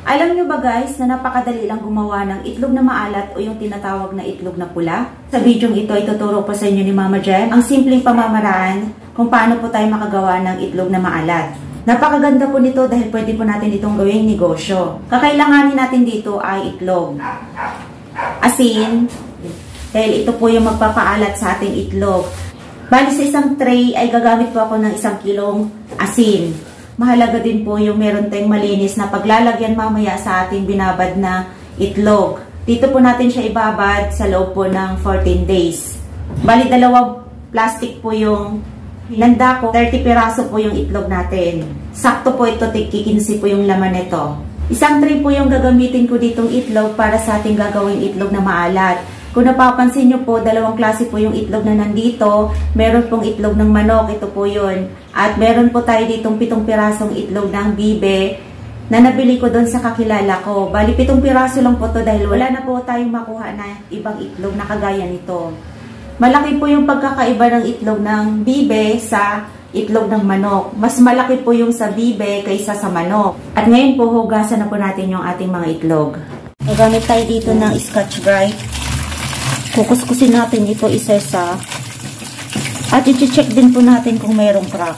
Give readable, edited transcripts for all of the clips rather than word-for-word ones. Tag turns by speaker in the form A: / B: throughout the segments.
A: Alam nyo ba guys na napakadali lang gumawa ng itlog na maalat o yung tinatawag na itlog na pula? Sa video ito ay tuturo po sa inyo ni Mama Jem ang simpleng pamamaraan kung paano po tayo makagawa ng itlog na maalat. Napakaganda po nito dahil pwede po natin itong gawing negosyo. Kakailanganin natin dito ay itlog, asin, dahil ito po yung magpapaalat sa ating itlog. Bali sa isang tray ay gagamit po ako ng 1 kilong asin. Mahalaga din po yung meron tayong malinis na paglalagyan mamaya sa ating binabad na itlog. Dito po natin siya ibabad sa loob po ng 14 days. Bali 2 plastic po yung hinanda ko, 30 piraso po yung itlog natin. Sakto po ito, tig-15 po yung laman nito. Isang tray po yung gagamitin ko ditong itlog para sa ating gagawing itlog na maalat. Kung napapansin nyo po, 2 klase po yung itlog na nandito. Meron pong itlog ng manok, ito po yun. At meron po tayo ditong 7 pirasong itlog ng bibe na nabili ko doon sa kakilala ko. Bali 7 piraso lang po to dahil wala na po tayong makuha na ibang itlog na kagaya nito. Malaki po yung pagkakaiba ng itlog ng bibe sa itlog ng manok. Mas malaki po yung sa bibe kaysa sa manok. At ngayon po, hugasan na po natin yung ating mga itlog. Magamit tayo dito ng Scotch-Brite. Kukuskusin natin ito isa-isa. At i-check din po natin kung mayroong crack.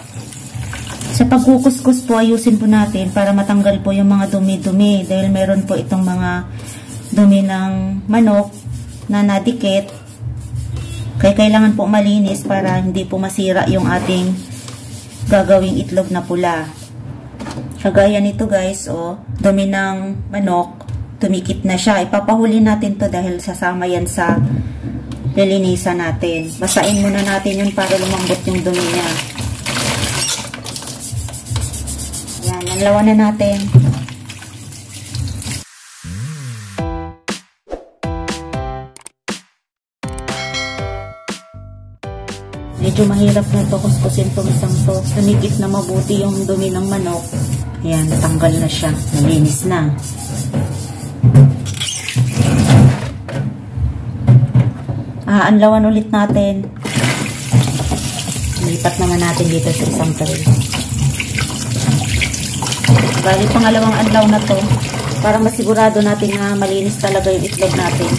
A: Sa pagkukuskus po, ayusin po natin para matanggal po yung mga dumi-dumi. Dahil meron po itong mga dumi ng manok na nadikit. Kaya kailangan po malinis para hindi po masira yung ating gagawing itlog na pula. Kagaya nito guys, dumi ng manok. Tumikit na siya. Ipapahuli natin to dahil sasama yan sa lilinisan natin. Basain muna natin yun para lumambot yung dumi niya. Yan, nanlawan na natin. Medyo mahirap na ito kuskusin itong isang to. Tumikit na mabuti yung dumi ng manok. Ayan, natanggal na siya. Nalinis na. Anlawan ulit natin. Lipat naman natin dito sa isang tray. Bali, pangalawang anlaw na to para masigurado natin na malinis talaga yung itlog natin.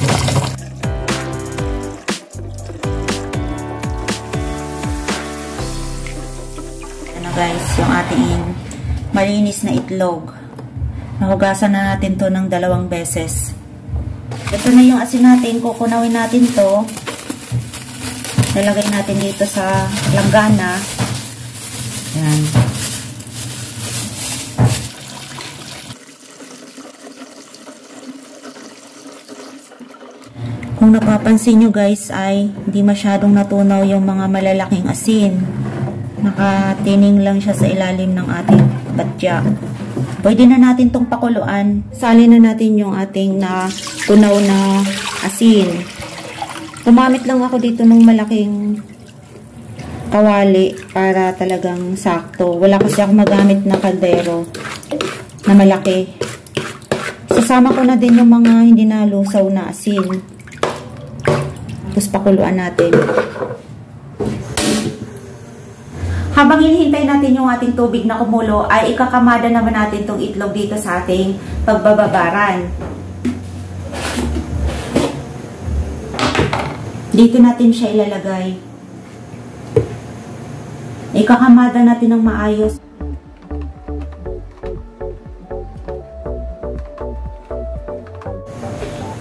A: Ano guys, yung ating malinis na itlog. Nahugasan na natin to ng 2 beses. Ito na yung asin natin. Kukunawin natin to. Nalagay natin dito sa langgana. Yan. Kung napapansin nyo guys ay hindi masyadong natunaw yung mga malalaking asin. Nakatining lang siya sa ilalim ng ating batya. Pwede na natin tong pakuluan. Salin na natin yung ating tunaw na asin. Gumamit lang ako dito ng malaking kawali para talagang sakto. Wala kasi ako magamit na kaldero na malaki. Sasama ko na din yung mga hindi nalusaw na asin. Tapos pakuluan natin. Habang hinihintay natin yung ating tubig na kumulo, ay ikakamada naman natin itong itlog dito sa ating pagbababaran. Dito natin siya ilalagay. Ikakamada natin ng maayos.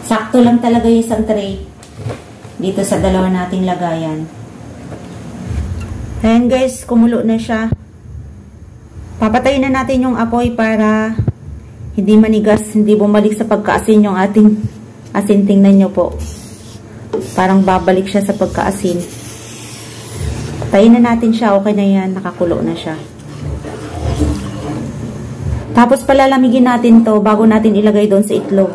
A: Sakto lang talaga yung isang tray dito sa 2 nating lagayan. Ayan guys, kumulo na siya. Papatayin na natin yung apoy para hindi manigas, hindi bumalik sa pagkaasin yung ating asin. Tingnan nyo po. Parang babalik siya sa pagkaasin. Patayin na natin siya. Okay na yan. Nakakulo na siya. Tapos palalamigin natin to bago natin ilagay doon sa itlog.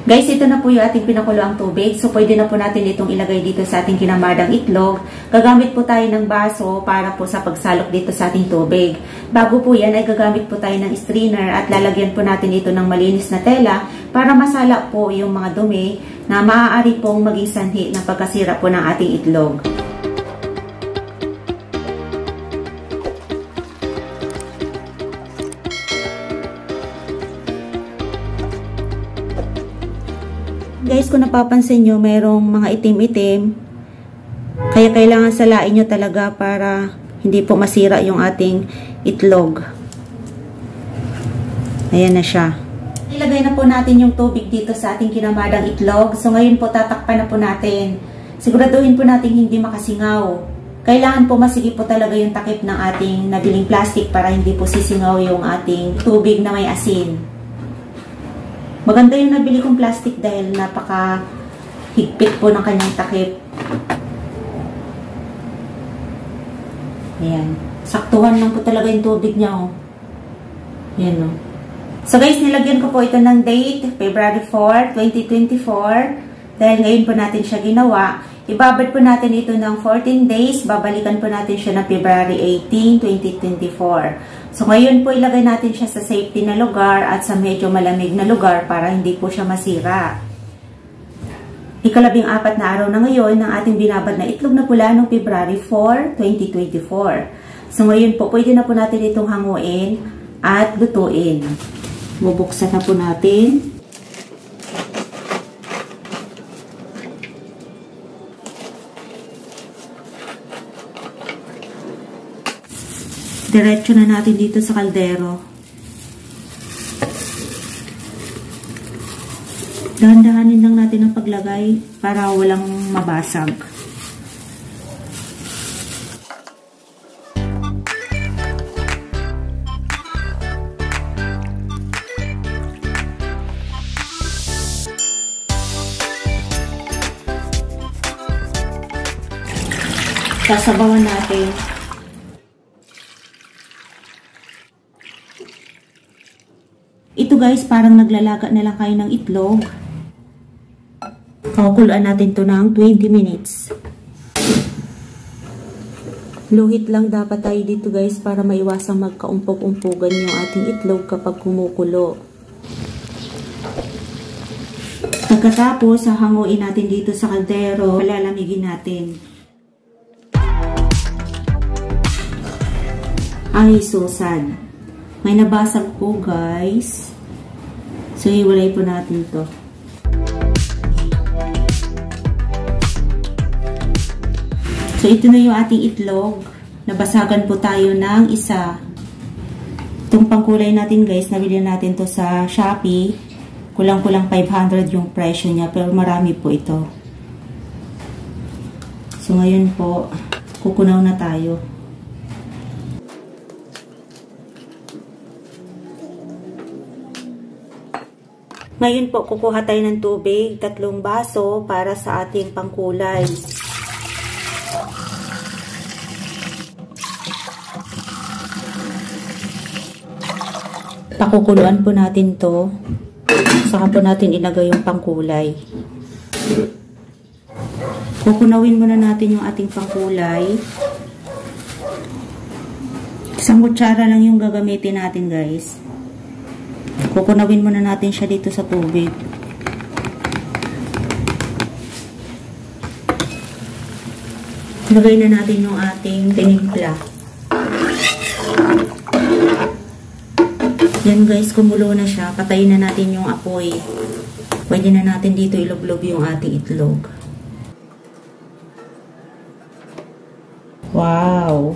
A: Guys, ito na po yung ating pinakuloang tubig. So, pwede na po natin itong ilagay dito sa ating kinamadang itlog. Gagamit po tayo ng baso para po sa pagsalok dito sa ating tubig. Bago po yan, ay gagamit po tayo ng strainer at lalagyan po natin ito ng malinis na tela para masala po yung mga dumi na maaari pong maging sanhi ng pagkasira po ng ating itlog. Guys, kung napapansin nyo, mayroong mga itim-itim. Kaya kailangan salain nyo talaga para hindi po masira yung ating itlog. Ayan na siya. Ilagay na po natin yung tubig dito sa ating kinamadang itlog. So ngayon po tatakpan na po natin. Siguraduhin po natin hindi makasingaw. Kailangan po masigip po talaga yung takip ng ating nabiling plastic para hindi po sisingaw yung ating tubig na may asin. Maganda yung nabili kong plastic dahil napaka higpit po ng kanyang takip. Ayan. Saktuhan lang po talaga yung tubig niya, oh. Ayan, oh. So guys, nilagyan ko po ito ng date, February 4, 2024. Dahil ngayon po natin siya ginawa. Ibabad po natin ito ng 14 days. Babalikan po natin siya ng February 18, 2024. So ngayon po ilagay natin siya sa safety na lugar at sa medyo malamig na lugar para hindi po siya masira. Ikalabing-4 na araw na ngayon ng ating binabad na itlog na pula noong February 4, 2024. So ngayon po pwede na po natin itong hanguin at lutuin. Bubuksan na po natin. Diretso na natin dito sa kaldero. Dahan-dahanin lang natin ang paglagay para walang mabasag. Sasabawan natin. Ito guys, parang naglalaga na lang kayo ng itlog. Pakukuluan natin to ng 20 minutes. Luhit lang dapat tayo dito guys para maiwasang magkaumpog-umpugan yung ating itlog kapag kumukulo. Pagkatapos, hahanguin natin dito sa kaldero, palalamigin natin. Ay, so sad. May nabasag po guys. So, iwalay po natin to. So, ito na yung ating itlog. Nabasagan po tayo ng isa. Itong pangkulay natin guys, nabili natin to sa Shopee. Kulang-kulang 500 yung presyo niya, pero marami po ito. So, ngayon po, kukunaw na tayo. Ngayon po, kukuha tayo ng tubig, 3 baso para sa ating pangkulay. Pakukuluan po natin to. Saka po natin ilagay yung pangkulay. Kukunawin muna natin yung ating pangkulay. Isang kutsara lang yung gagamitin natin guys. Kukunawin muna natin siya dito sa tubig. Lagay na natin yung ating tinimpla. Yan guys, kumulo na siya. Patayin na natin yung apoy. Pwede na natin dito ilublob yung ating itlog. Wow!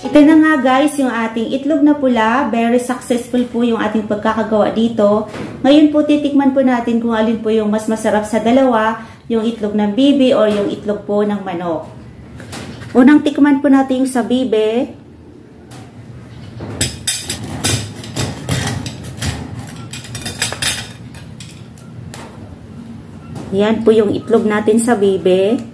A: Ito na nga guys, yung ating itlog na pula. Very successful po yung ating pagkakagawa dito. Ngayon po titikman po natin kung alin po yung mas masarap sa dalawa, yung itlog ng bibe o yung itlog po ng manok. Unang tikman po natin yung sa bibe. Yan po yung itlog natin sa bibe.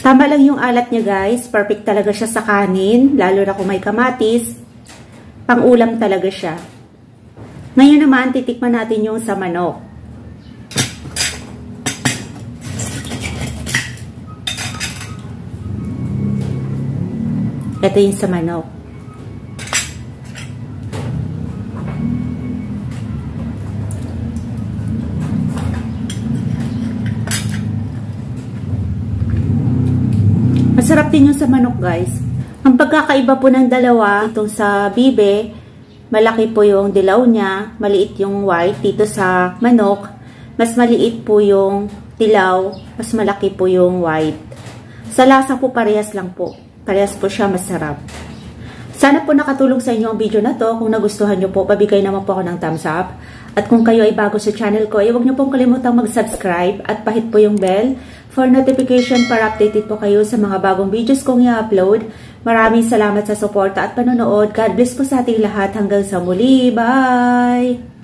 A: Tama lang yung alat niya guys. Perfect talaga siya sa kanin. Lalo na kung may kamatis. Pang-ulam talaga siya. Ngayon naman, titikman natin yung sa manok. Ito yung sa manok. Masarap din yung sa manok, guys. Ang pagkakaiba po ng dalawa, itong sa bibe, malaki po yung dilaw niya, maliit yung white. Dito sa manok, mas maliit po yung dilaw, mas malaki po yung white. Sa lasa po, parehas lang po. Parehas po siya masarap. Sana po nakatulong sa inyo ang video na to. Kung nagustuhan nyo po, pabigay naman po ako ng thumbs up. At kung kayo ay bago sa channel ko, huwag nyo pong kalimutang mag-subscribe at pahit po yung bell for notification para updated po kayo sa mga bagong videos kong i-upload. Maraming salamat sa suporta at panonood. God bless po sa ating lahat. Hanggang sa muli. Bye!